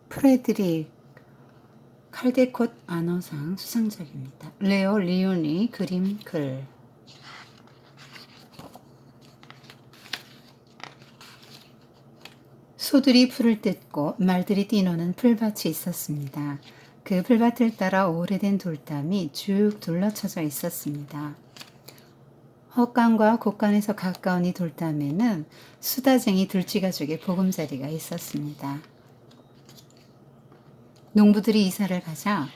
프레드릭 칼데콧 안어상 수상작입니다. 레오 리오니 그림 글. 소들이 풀을 뜯고 말들이 뛰노는 풀밭이 있었습니다. 그 풀밭을 따라 오래된 돌담이 쭉 둘러쳐져 있었습니다. 헛간과 곳간에서 가까운 이 돌담에는 수다쟁이 들쥐가족의 보금자리가 있었습니다. 농부들이 이사를 가자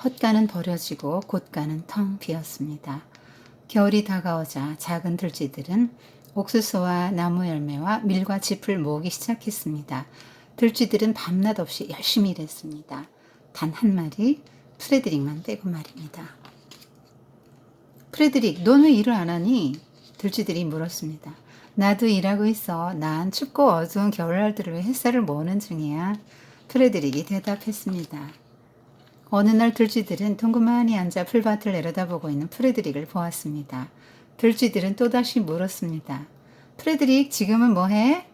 헛간은 버려지고 곳간은 텅 비었습니다. 겨울이 다가오자 작은 들쥐들은 옥수수와 나무 열매와 밀과 짚을 모으기 시작했습니다. 들쥐들은 밤낮 없이 열심히 일했습니다. 단 한 마리, 프레드릭만 빼고 말입니다. 프레드릭, 넌 왜 일을 안 하니? 들쥐들이 물었습니다. 나도 일하고 있어. 난 춥고 어두운 겨울날들을 위해 햇살을 모으는 중이야. 프레드릭이 대답했습니다. 어느 날 들쥐들은 동그만히 앉아 풀밭을 내려다보고 있는 프레드릭을 보았습니다. 들쥐들은 또다시 물었습니다. 프레드릭, 지금은 뭐해?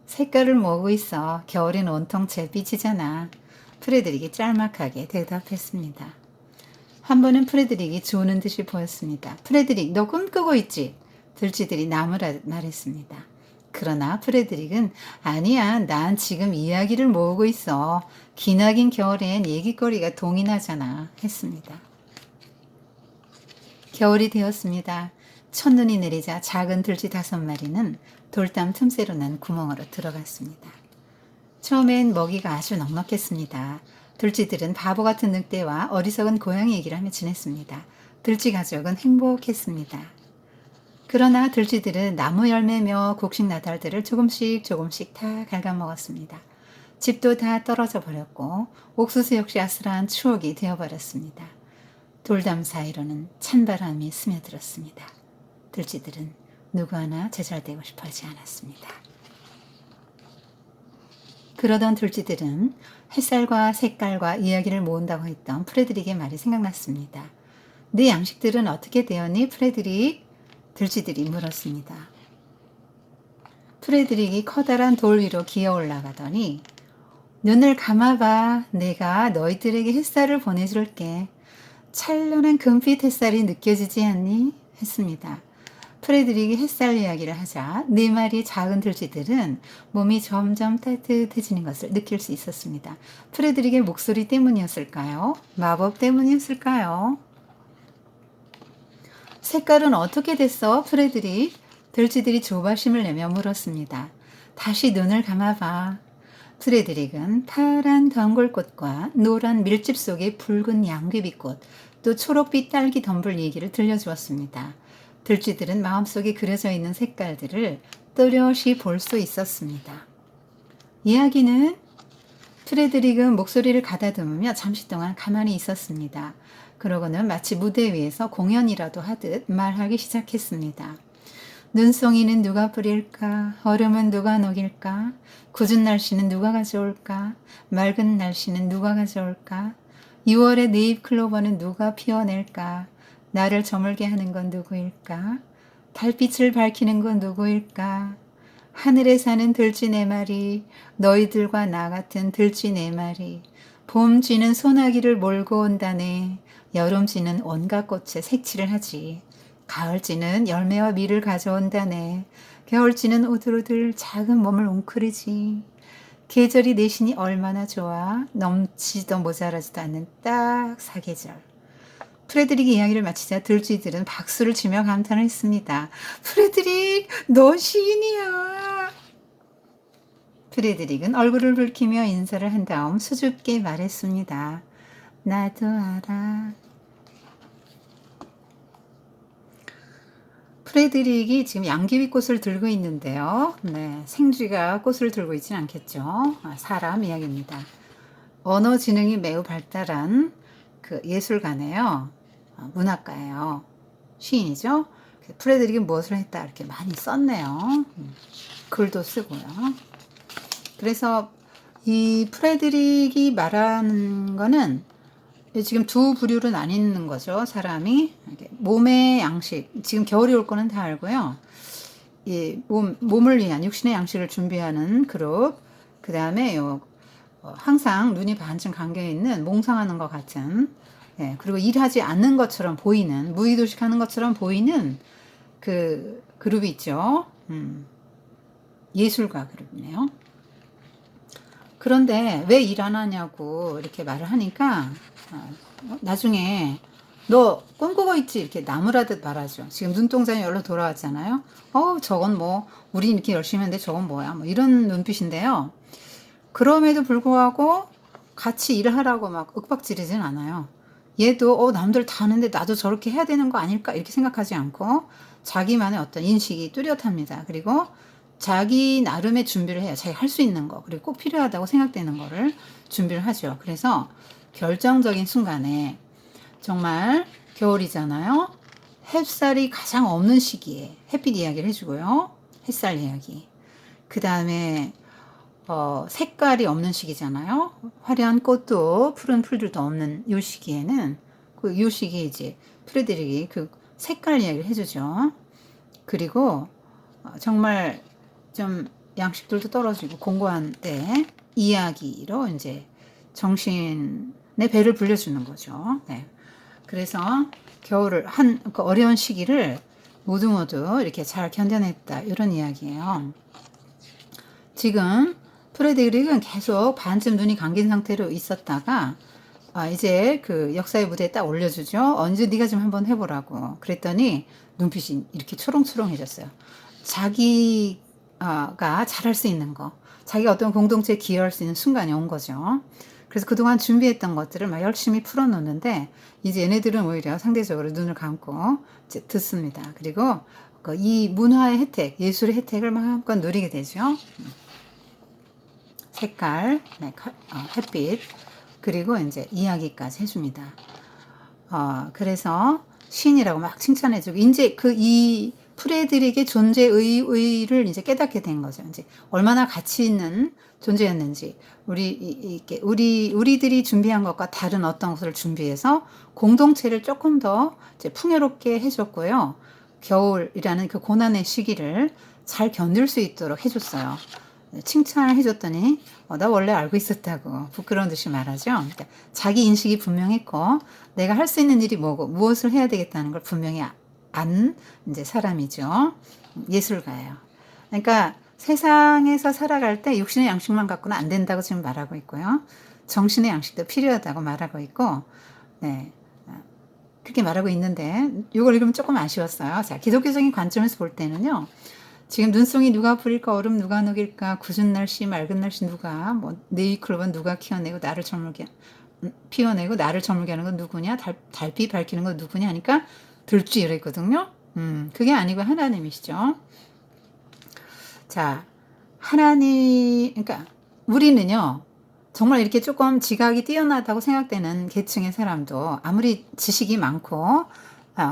색깔을 모으고 있어. 겨울엔 온통 잿빛이잖아. 프레드릭이 짤막하게 대답했습니다. 한 번은 프레드릭이 조는 듯이 보였습니다. 프레드릭, 너 꿈꾸고 있지? 들쥐들이 나무라 말했습니다. 그러나 프레드릭은 아니야, 난 지금 이야기를 모으고 있어. 기나긴 겨울엔 얘기거리가 동이 나잖아 했습니다. 겨울이 되었습니다. 첫눈이 내리자 작은 들쥐 5마리는 돌담 틈새로 난 구멍으로 들어갔습니다. 처음엔 먹이가 아주 넉넉했습니다. 들쥐들은 바보 같은 늑대와 어리석은 고양이 얘기를 하며 지냈습니다. 들쥐 가족은 행복했습니다. 그러나 들쥐들은 나무 열매며 곡식 나달들을 조금씩 다 갉아먹었습니다. 집도 다 떨어져 버렸고 옥수수 역시 아슬한 추억이 되어버렸습니다. 돌담 사이로는 찬바람이 스며들었습니다. 들쥐들은 누구 하나 제잘되고 싶어 하지 않았습니다. 그러던 들쥐들은 햇살과 색깔과 이야기를 모은다고 했던 프레드릭의 말이 생각났습니다. 네 양식들은 어떻게 되었니, 프레드릭? 들쥐들이 물었습니다. 프레드릭이 커다란 돌 위로 기어 올라가더니 눈을 감아봐. 내가 너희들에게 햇살을 보내줄게. 찬란한 금빛 햇살이 느껴지지 않니? 했습니다. 프레드릭이 햇살 이야기를 하자 4마리 작은 들쥐들은 몸이 점점 따뜻해지는 것을 느낄 수 있었습니다. 프레드릭의 목소리 때문이었을까요? 마법 때문이었을까요? 색깔은 어떻게 됐어, 프레드릭? 들쥐들이 조바심을 내며 물었습니다. 다시 눈을 감아봐. 프레드릭은 파란 덩굴꽃과 노란 밀집 속의 붉은 양귀비꽃, 또 초록빛 딸기 덤불 얘기를 들려주었습니다. 들쥐들은 마음속에 그려져 있는 색깔들을 또렷이 볼 수 있었습니다. 이야기는 프레드릭은 목소리를 가다듬으며 잠시 동안 가만히 있었습니다. 그러고는 마치 무대 위에서 공연이라도 하듯 말하기 시작했습니다. 눈송이는 누가 뿌릴까? 얼음은 누가 녹일까? 궂은 날씨는 누가 가져올까? 맑은 날씨는 누가 가져올까? 6월의 네잎 클로버는 누가 피워낼까? 나를 저물게 하는 건 누구일까? 달빛을 밝히는 건 누구일까? 하늘에 사는 들쥐 4마리, 너희들과 나 같은 들쥐 4마리. 봄쥐는 소나기를 몰고 온다네. 여름쥐는 온갖 꽃에 색칠을 하지. 가을쥐는 열매와 밀을 가져온다네. 겨울쥐는 오들오들 작은 몸을 웅크리지. 계절이 내신이 얼마나 좋아. 넘치도 모자라지도 않는 딱 사계절. 프레드릭이 이야기를 마치자 들쥐들은 박수를 치며 감탄을 했습니다. 프레드릭, 너 시인이야. 프레드릭은 얼굴을 붉히며 인사를 한 다음 수줍게 말했습니다. 나도 알아. 프레드릭이 지금 양귀비꽃을 들고 있는데요. 네, 생쥐가 꽃을 들고 있지는 않겠죠. 사람 이야기입니다. 언어 지능이 매우 발달한 그 예술가네요. 문학가예요. 시인이죠. 프레드릭이 무엇을 했다 이렇게 많이 썼네요. 글도 쓰고요. 그래서 이 프레드릭이 말하는 거는 지금 두 부류로 나뉘는 거죠. 사람이 몸의 양식, 지금 겨울이 올 거는 다 알고요. 이 몸을 위한 육신의 양식을 준비하는 그룹, 그 다음에 항상 눈이 반쯤 감겨 있는 몽상하는 것 같은, 예, 그리고 일하지 않는 것처럼 보이는, 무의도식하는 것처럼 보이는 그 그룹이 있죠. 예술가 그룹이네요. 그런데 왜 일 안 하냐고 이렇게 말을 하니까 나중에 너 꿈꾸고 있지 이렇게 나무라듯 말하죠. 지금 눈동자는 열로 돌아왔잖아요. 저건 뭐 우린 이렇게 열심히 했는데 저건 뭐야 뭐 이런 눈빛인데요. 그럼에도 불구하고 같이 일을 하라고 막 윽박지르진 않아요. 얘도 남들 다 하는데 나도 저렇게 해야 되는 거 아닐까 이렇게 생각하지 않고 자기만의 어떤 인식이 뚜렷합니다. 그리고 자기 나름의 준비를 해요. 자기 할 수 있는 거 그리고 꼭 필요하다고 생각되는 거를 준비를 하죠. 그래서 결정적인 순간에 정말 겨울이잖아요. 햇살이 가장 없는 시기에 햇빛 이야기를 해주고요. 햇살 이야기. 그 다음에 색깔이 없는 시기잖아요. 화려한 꽃도 푸른 풀들도 없는 이 시기에는 이 시기에 이제 프레드릭이 그 색깔 이야기를 해주죠. 그리고 정말 좀 양식들도 떨어지고 공고한 때 이야기로 이제 정신의 배를 불려주는 거죠. 네. 그래서 겨울을 그 어려운 시기를 모두 이렇게 잘 견뎌냈다 이런 이야기예요. 지금 프레드릭은 계속 반쯤 눈이 감긴 상태로 있었다가 이제 그 역사의 무대에 딱 올려주죠. 언제 네가 좀 한번 해보라고. 그랬더니 눈빛이 이렇게 초롱초롱해졌어요. 자기가 잘할 수 있는 거, 자기가 어떤 공동체에 기여할 수 있는 순간이 온 거죠. 그래서 그동안 준비했던 것들을 막 열심히 풀어놓는데 이제 얘네들은 오히려 상대적으로 눈을 감고 이제 듣습니다. 그리고 이 문화의 혜택, 예술의 혜택을 마음껏 누리게 되죠. 색깔, 네, 햇빛, 그리고 이제 이야기까지 해줍니다. 그래서 시인이라고 막 칭찬해주고, 이제 이 프레드릭의 존재의의를 이제 깨닫게 된 거죠. 이제 얼마나 가치 있는 존재였는지, 우리들이 준비한 것과 다른 어떤 것을 준비해서 공동체를 조금 더 이제 풍요롭게 해줬고요. 겨울이라는 그 고난의 시기를 잘 견딜 수 있도록 해줬어요. 칭찬을 해줬더니 나 원래 알고 있었다고 부끄러운 듯이 말하죠. 그러니까 자기 인식이 분명했고 내가 할 수 있는 일이 뭐고 무엇을 해야 되겠다는 걸 분명히 안 이제 사람이죠. 예술가예요. 그러니까 세상에서 살아갈 때 육신의 양식만 갖고는 안 된다고 지금 말하고 있고요. 정신의 양식도 필요하다고 말하고 있고, 네. 그렇게 말하고 있는데 이걸 읽으면 조금 아쉬웠어요. 자, 기독교적인 관점에서 볼 때는요. 지금 눈송이 누가 뿌릴까 얼음 누가 녹일까 궂은 날씨 맑은 날씨 누가 뭐 네이클로버 누가 키워내고 나를 저물게 피워내고 나를 저물게 하는 건 누구냐 달빛 밝히는 건 누구냐 하니까 들쥐 이랬거든요. 그게 아니고 하나님이시죠. 자, 하나님 그러니까 우리는요 정말 이렇게 조금 지각이 뛰어나다고 생각되는 계층의 사람도 아무리 지식이 많고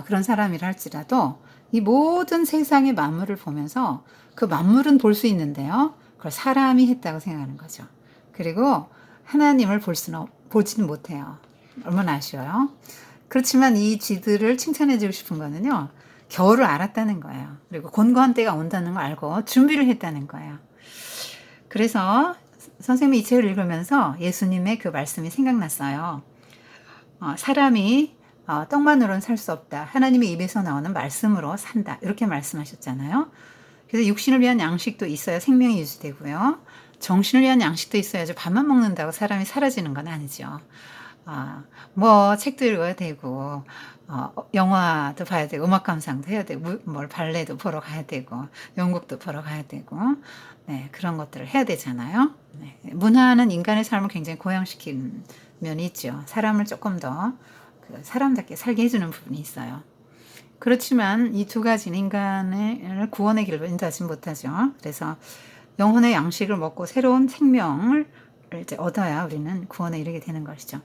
그런 사람이라 할지라도 이 모든 세상의 만물을 보면서 그 만물은 볼 수 있는데요. 그걸 사람이 했다고 생각하는 거죠. 그리고 하나님을 보지는 못해요. 얼마나 아쉬워요. 그렇지만 이 쥐들을 칭찬해주고 싶은 거는요. 겨울을 알았다는 거예요. 그리고 곤고한 때가 온다는 걸 알고 준비를 했다는 거예요. 그래서 선생님이 이 책을 읽으면서 예수님의 그 말씀이 생각났어요. 사람이 떡만으로는 살 수 없다. 하나님의 입에서 나오는 말씀으로 산다. 이렇게 말씀하셨잖아요. 그래서 육신을 위한 양식도 있어야 생명이 유지되고요. 정신을 위한 양식도 있어야지 밥만 먹는다고 사람이 사라지는 건 아니죠. 뭐 책도 읽어야 되고 영화도 봐야 되고 음악 감상도 해야 되고 발레도 보러 가야 되고 연극도 보러 가야 되고 네, 그런 것들을 해야 되잖아요. 네, 문화는 인간의 삶을 굉장히 고양시키는 면이 있죠. 사람을 조금 더 사람답게 살게 해주는 부분이 있어요. 그렇지만 이 두 가지는 인간을 구원의 길로 인도하지 못하죠. 그래서 영혼의 양식을 먹고 새로운 생명을 이제 얻어야 우리는 구원에 이르게 되는 것이죠.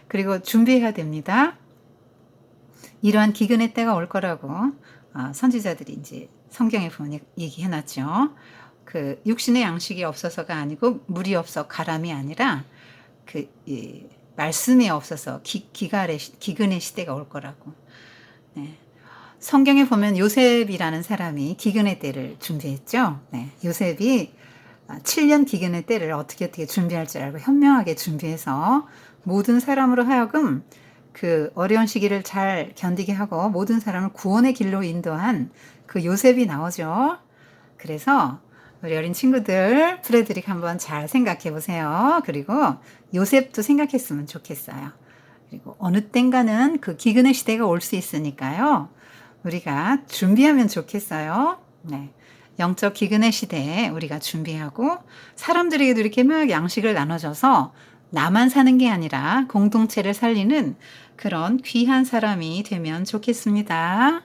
그리고 준비해야 됩니다. 이러한 기근의 때가 올 거라고 선지자들이 이제 성경에 보면 얘기해놨죠. 그 육신의 양식이 없어서가 아니고 물이 없어 가람이 아니라 말씀이 없어서 기근의 시대가 올 거라고. 네. 성경에 보면 요셉이라는 사람이 기근의 때를 준비했죠. 네. 요셉이 7년 기근의 때를 어떻게 준비할 줄 알고 현명하게 준비해서 모든 사람으로 하여금 그 어려운 시기를 잘 견디게 하고 모든 사람을 구원의 길로 인도한 그 요셉이 나오죠. 그래서 우리 어린 친구들 프레드릭 한번 잘 생각해 보세요. 그리고 요셉도 생각했으면 좋겠어요. 그리고 어느 땐가는 그 기근의 시대가 올 수 있으니까요. 우리가 준비하면 좋겠어요. 네. 영적 기근의 시대에 우리가 준비하고 사람들에게도 이렇게 막 양식을 나눠줘서 나만 사는 게 아니라 공동체를 살리는 그런 귀한 사람이 되면 좋겠습니다.